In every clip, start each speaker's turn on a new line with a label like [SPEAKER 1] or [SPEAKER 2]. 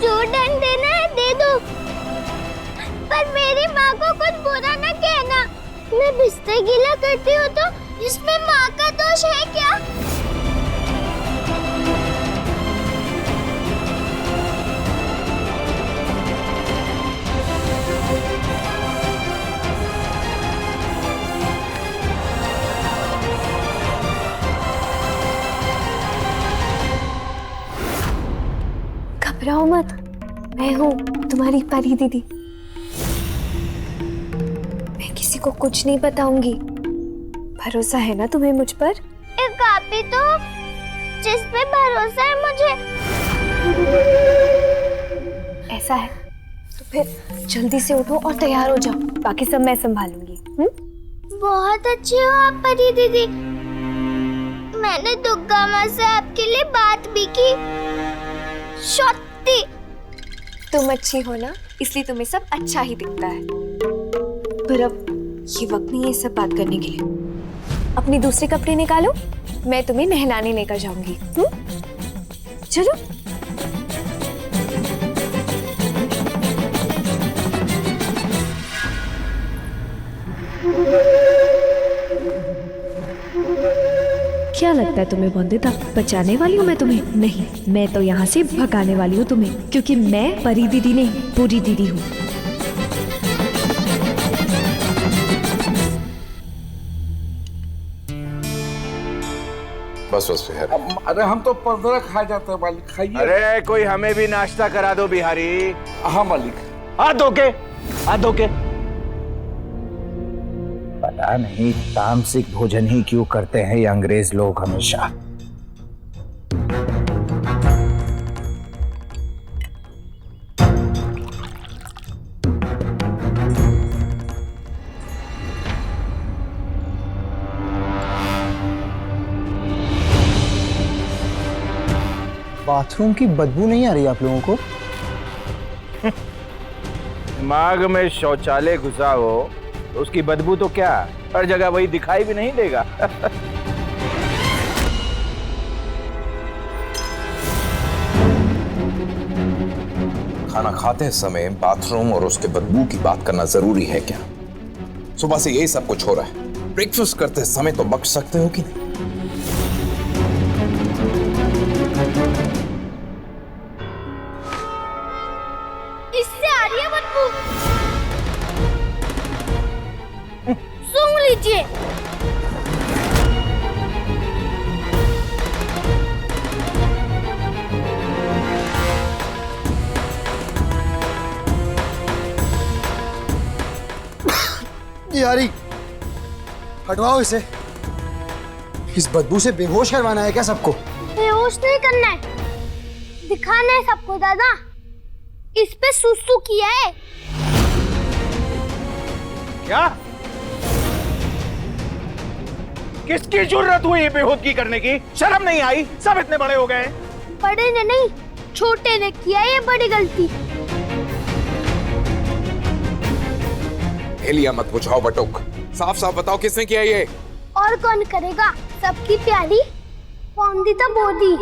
[SPEAKER 1] जो दंड देना है दे दो, पर मेरी माँ को कुछ बुरा न कहना। मैं बिस्तर गीला करती हूँ तो इसमें माँ का दोष है क्या?
[SPEAKER 2] घबराओ मत, मैं हूँ तुम्हारी परी दीदी। मैं किसी को कुछ नहीं बताऊंगी। भरोसा है ना तुम्हें मुझ पर?
[SPEAKER 1] एक आप ही तो जिस पे भरोसा है मुझे।
[SPEAKER 2] ऐसा है तो फिर जल्दी से उठो और तैयार हो जाओ, बाकी सब मैं संभालूंगी।
[SPEAKER 1] बहुत अच्छी हो आप परी दीदी। मैंने दुर्गा माँ से आपके लिए बात भी की। सत्य
[SPEAKER 2] तुम अच्छी हो ना, इसलिए तुम्हें सब अच्छा ही दिखता है। पर अब ये वक्त नहीं है सब बात करने के लिए। अपने दूसरे कपड़े निकालो, मैं तुम्हें नहलाने लेकर जाऊंगी। चलो। क्या लगता है तुम्हें वंदिता, बचाने वाली हूँ मैं तुम्हें? नहीं, मैं तो यहाँ से भगाने वाली हूँ तुम्हें, क्योंकि मैं परी दीदी नहीं पूरी दीदी हूँ।
[SPEAKER 3] बस बस बिहारी।
[SPEAKER 4] अरे हम तो 15 खा जाते हैं मालिक, खाइए।
[SPEAKER 5] अरे कोई हमें भी नाश्ता करा दो बिहारी।
[SPEAKER 4] हाँ मालिक।
[SPEAKER 5] हाथ धो के, हाथ धो के।
[SPEAKER 6] पता नहीं तामसिक भोजन ही क्यों करते हैं ये अंग्रेज लोग हमेशा।
[SPEAKER 7] बाथरूम की बदबू नहीं आ रही आप लोगों को?
[SPEAKER 5] दिमाग में शौचालय घुसा हो तो उसकी बदबू तो क्या, हर जगह वही दिखाई भी नहीं देगा।
[SPEAKER 3] खाना खाते समय बाथरूम और उसके बदबू की बात करना जरूरी है क्या? सुबह से यही सब कुछ हो रहा है। ब्रेकफास्ट करते समय तो बच सकते हो कि नहीं?
[SPEAKER 1] इससे आ रही है बदबू। सूंघ लीजिए।
[SPEAKER 7] यारी हटवाओ इसे। इस बदबू से बेहोश करवाना है क्या सबको?
[SPEAKER 1] बेहोश नहीं करना है, दिखाना है सबको। दादा इस पे सुसु किया है।
[SPEAKER 5] क्या? किसकी जरूरत हुई बेहूदगी करने की? शर्म नहीं आई? सब इतने बड़े हो गए।
[SPEAKER 1] बड़े ने नहीं, छोटे ने किया ये बड़ी गलती।
[SPEAKER 3] हेलिया मत बुझाओ बटुक, साफ साफ बताओ किसने किया ये?
[SPEAKER 1] और कौन करेगा? सबकी प्यारी वंदिता बोधी।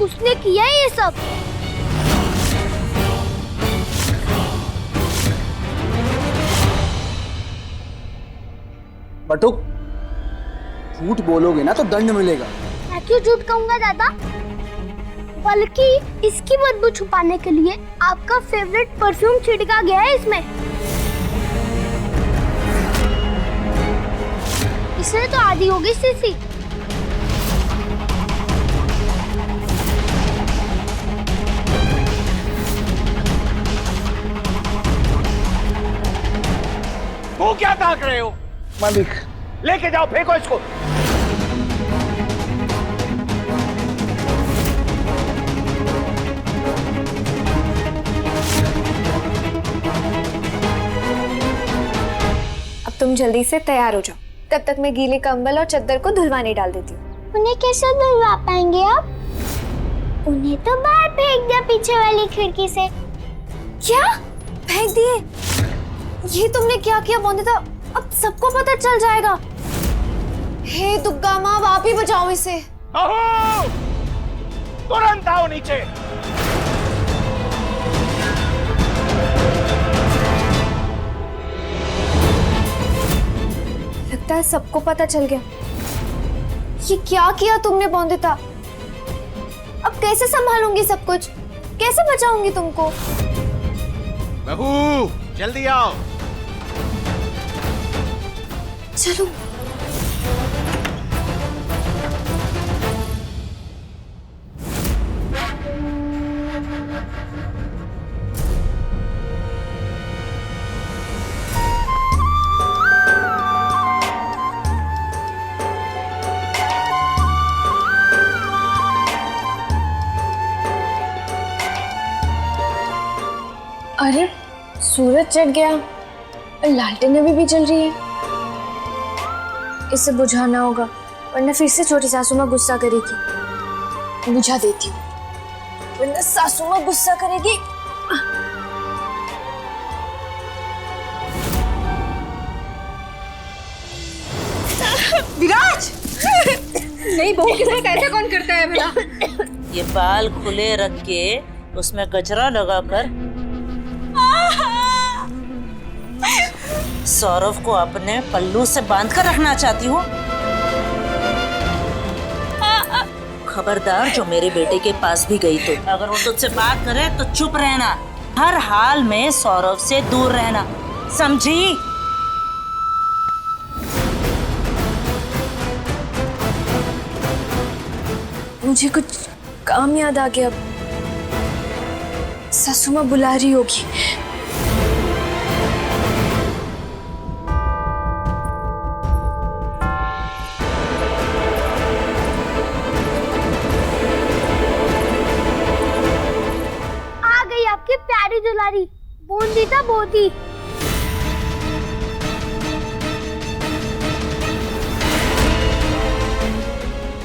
[SPEAKER 1] उसने किया ये सब।
[SPEAKER 7] बटुक झूठ बोलोगे ना तो दंड मिलेगा।
[SPEAKER 1] मैं क्यों झूठ कहूंगा दादा? बल्कि इसकी बदबू छुपाने के लिए आपका फेवरेट परफ्यूम छिड़का गया है इसमें। इसने तो आदी हो गई सीसी।
[SPEAKER 5] वो क्या ताक रहे हो?
[SPEAKER 4] मालिक
[SPEAKER 5] लेके जाओ, फेंको इसको।
[SPEAKER 2] अब तुम जल्दी से तैयार हो जाओ, तब तक मैं गीले कंबल और चद्दर को धुलवाने डाल देती हूँ।
[SPEAKER 1] उन्हें कैसे धुलवा पाएंगे आप? उन्हें तो बाहर फेंक दिया पीछे वाली खिड़की से।
[SPEAKER 2] क्या फेंक दिए? ये तुमने क्या किया वंदिता? अब सबको पता चल जाएगा। हे दुर्गा माँ, आप ही बचाओ इसे।
[SPEAKER 5] बहू, तुरंत आओ नीचे।
[SPEAKER 2] लगता है सबको पता चल गया। ये क्या किया तुमने बॉन्दिता? अब कैसे संभालूंगी सब कुछ? कैसे बचाऊंगी तुमको?
[SPEAKER 5] बहू, जल्दी आओ।
[SPEAKER 2] चलो। अरे सूरज चढ़ गया और लालटेन अभी भी जल रही है। इसे बुझाना होगा वरना फिर से छोटी सासू माँ गुस्सा करेगी। बुझा देती हूँ वरना सासू माँ गुस्सा करेगी।
[SPEAKER 8] विराज! नहीं, बहू के साथ ऐसा कौन करता है भला?
[SPEAKER 9] ये बाल खुले रख के उसमें गजरा लगाकर सौरभ को अपने पल्लू से बांध कर रखना चाहती हूँ। खबरदार, जो मेरे बेटे के पास भी गई तो अगर वो तुझसे बात करे तो चुप रहना, हर हाल में सौरभ से दूर रहना, समझी?
[SPEAKER 2] मुझे कुछ काम याद आ गया। सासू माँ बुला रही होगी।
[SPEAKER 1] आ गई आपकी प्यारी दुलारी बूंदीता बोती।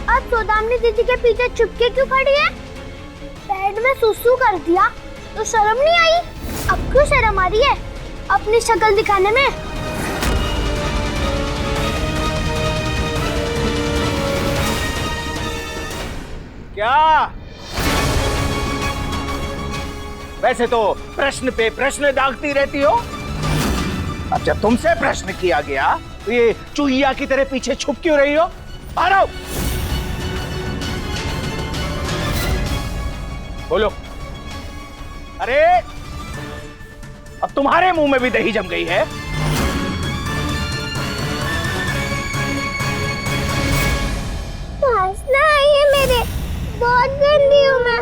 [SPEAKER 1] अब सौदामिनी दीदी के पीछे चुपके क्यों खड़ी है? बेड में सुसु कर दिया तो शर्म नहीं आई? अब क्यों शर्म आ रही है अपनी शक्ल दिखाने में?
[SPEAKER 5] क्या? वैसे तो प्रश्न पे प्रश्न दागती रहती हो। अब जब तुमसे प्रश्न किया गया तो ये चूहिया की तरह पीछे छुप क्यों रही हो? बाहर आओ। बोलो। अरे अब तुम्हारे मुंह में भी दही जम गई है।
[SPEAKER 1] वासना आई है मेरे, बहुत गंदी हूँ मैं।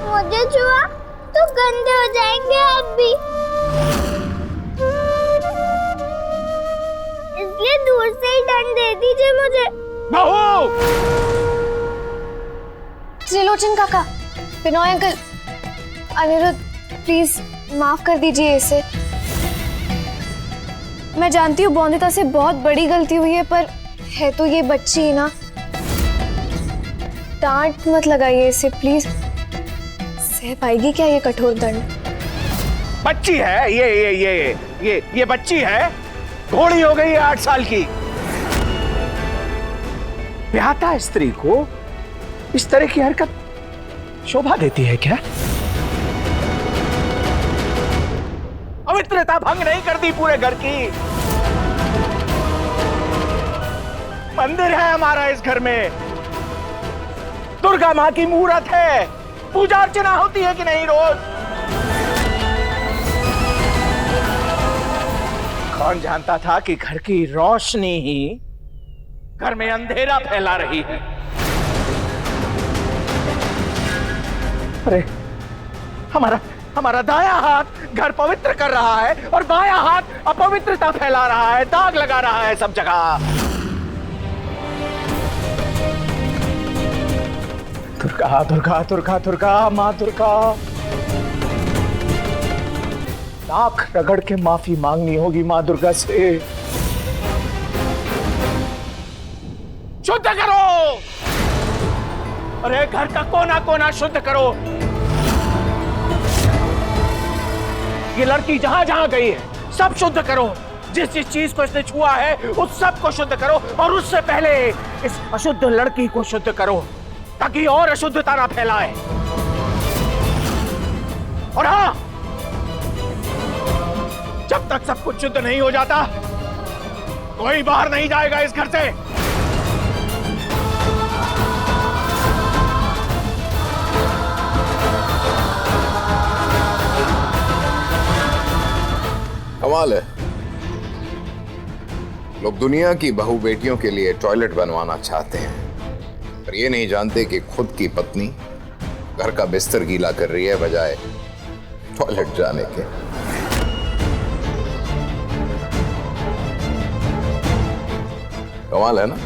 [SPEAKER 1] मुझे छुआ तो गंदे हो जाएंगे आप भी, इसलिए दूर से ही दंड दे दीजिए मुझे।
[SPEAKER 5] बहू!
[SPEAKER 2] त्रिलोचन काका, बिनोय अंकल, अनिरुद्ध, प्लीज माफ कर दीजिए इसे। मैं जानती हूँ बॉन्दिता से बहुत बड़ी गलती हुई है, पर है तो ये बच्ची ही ना। डांट मत लगाइए इसे प्लीज। सह पाएगी क्या ये कठोर दंड?
[SPEAKER 5] बच्ची है ये बच्ची है। घोड़ी हो गई है 8 साल की। ब्याहता स्त्री को इस तरह की हरकत शोभा देती है क्या? पवित्रता भंग नहीं करती पूरे घर की। मंदिर है हमारा इस घर में, दुर्गा माँ की मूर्त है, पूजा अर्चना होती है कि नहीं रोज? कौन जानता था कि घर की रोशनी ही घर में अंधेरा फैला रही है। अरे हमारा दाया हाथ घर पवित्र कर रहा है और बाया हाथ अपवित्रता फैला रहा है, दाग लगा रहा है सब जगह। दुर्गा दुर्गा दुर्गा दुर्गा माँ दुर्गा, नाक रगड़ के माफी मांगनी होगी माँ दुर्गा से। शुद्ध करो, अरे घर का कोना कोना शुद्ध करो। ये लड़की जहां जहां गई है सब शुद्ध करो, जिस जिस चीज को इसने छुआ है उस सब को शुद्ध करो, और उससे पहले इस अशुद्ध लड़की को शुद्ध करो ताकि और अशुद्धता ना फैलाए। और हाँ, जब तक सब कुछ शुद्ध नहीं हो जाता कोई बाहर नहीं जाएगा इस घर से।
[SPEAKER 3] कमाल है, लोग दुनिया की बहू बेटियों के लिए टॉयलेट बनवाना चाहते हैं, पर ये नहीं जानते कि खुद की पत्नी घर का बिस्तर गीला कर रही है बजाय टॉयलेट जाने के। कमाल है ना?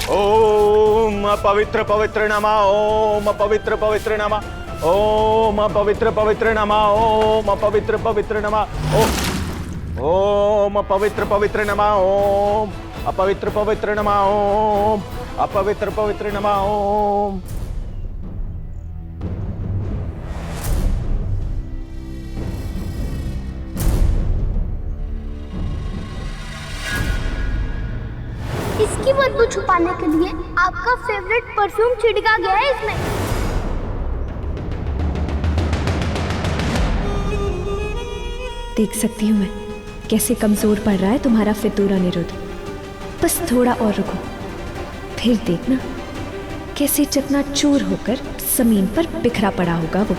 [SPEAKER 5] ओम पवित्र पवित्र नमः, ओम पवित्र पवित्र नमः, ओम पवित्र पवित्र नमः, ओम पवित्र पवित्र नमः, ओम पवित्र पवित्र नमः, ओम अपवित्र पवित्र नमः, ओम अपवित्र पवित्र नमः, ओम।
[SPEAKER 1] इसकी बदबू छुपाने के लिए आपका फेवरेट परफ्यूम छिड़का गया है इसमें।
[SPEAKER 2] देख सकती हूँ मैं कैसे कमजोर पड़ रहा है तुम्हारा फितूरा निरुद्ध। बस थोड़ा और रुको, फिर देखना कैसे चकनाचूर होकर जमीन पर बिखरा पड़ा होगा वो।